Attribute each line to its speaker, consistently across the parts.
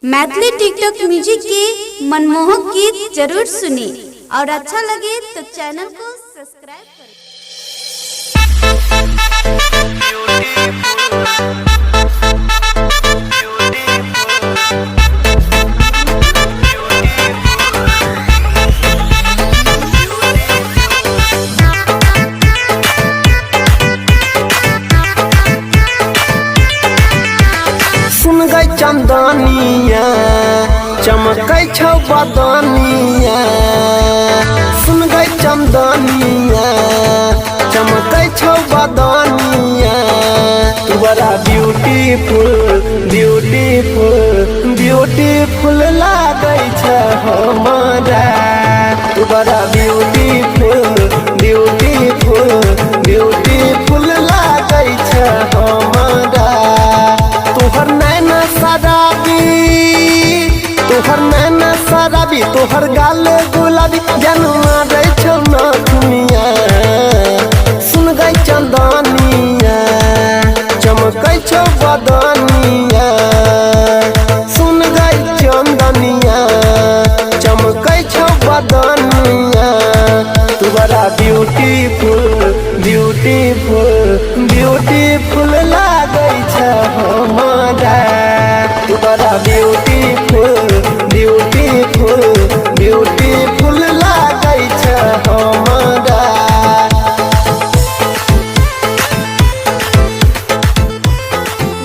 Speaker 1: Maithili TikTok music के मनमोहक गीत जरूर सुने और अच्छा लगे तो चैनल को सब्सक्राइब करें।
Speaker 2: सुन गई चंदनिया चमक छौ बदनिया, सुन गई चंदनिया चमक छौ बदनिया। तू बड़ा ब्यूटीफुल ब्यूटीफुल ब्यूटीफुल लागै छ हमरा। तू बड़ा ब्यूटीफुल ब्यूटीफुल ब्यूटीफुल लागै छ हमरा। तोहर नैना शराबी तोहर नैना शराबी तोहर गाल गुलाबी जन्मा दै छौ न दुनिया। सुन गई चंदनिया चमकै छौ बदनिया, सुन गई चंदनिया चमकै छौ बदनिया। तू बड़ा ब्यूटीफुल ब्यूटीफुल ब्यूटीफुल लागै छ हमरा। तू बड़ा ब्यूटीफुल ब्यूटीफुल ब्यूटीफुल लागै छ हमरा।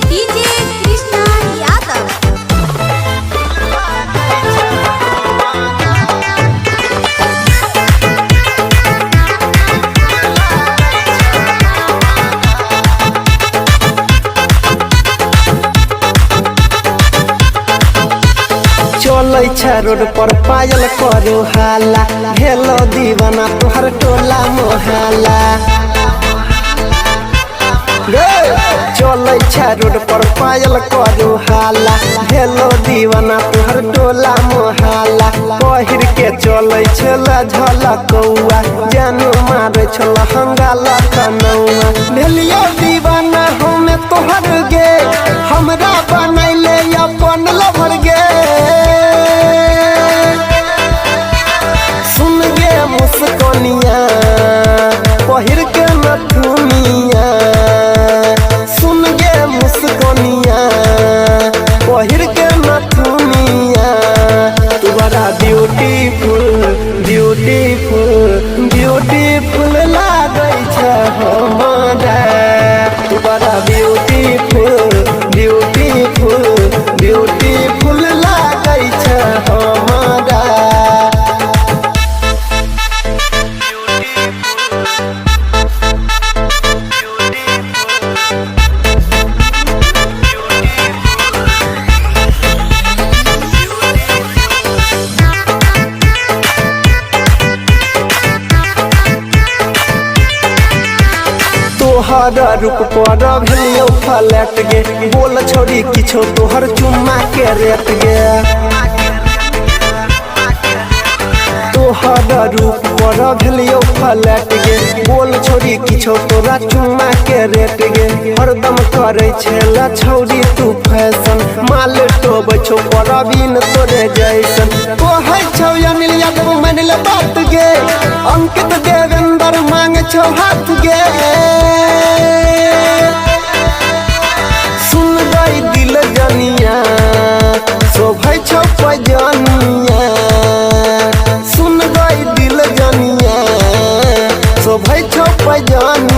Speaker 1: डीजे कृष्णा यादव।
Speaker 2: चलै छ रोड पर पायल करू हाला, भेलो दीवाना तोहर टोला मोहल्ला। चलै छ रोड पर पायल करू हाला, भेलो दीवाना तोहर टोला मोहल्ला। पहिर के चलै छल झलकौआ, जान मारै छल हंगाला कनौआ। भेलियो दीवाना हमे तोहर गे, हमरा बनैले अपन लभर गे। सुन गे मुस्कनिया पहिर के नथुनिया, सुन गे मुस्कनिया पहिर के नथुनिया। तू बड़ा ब्यूटीफुल ब्यूटीफुल ब्यूटीफुल लागै छ हमरा। तू बड़ा ब्यूटीफुल ब्यूटीफुल ब्यूटीफुल लागै छ हमरा। तोहर रूप पर भेलियो फ्लैट गे, बोल छोड़ी किछो तोहर चुम्मा के रेट गे। तोहर रूप पर भेलियो फ्लैट गे, बोल छोड़ी किछो तोरा चुम्मा के रेट गे। हरदम करे छेला छौरी तू फैशन, माल टोबै छौ परवीन तोरे जैसन। कहै छौ अनिल यादव मानिल बात गे, अंकित देवेंद्र मांगे छौ हाथ गे। सुन गई दिल जनिया शोभै छौ पैजनिया, सुन गई दिल जनिया शोभै छौ पैजनिया।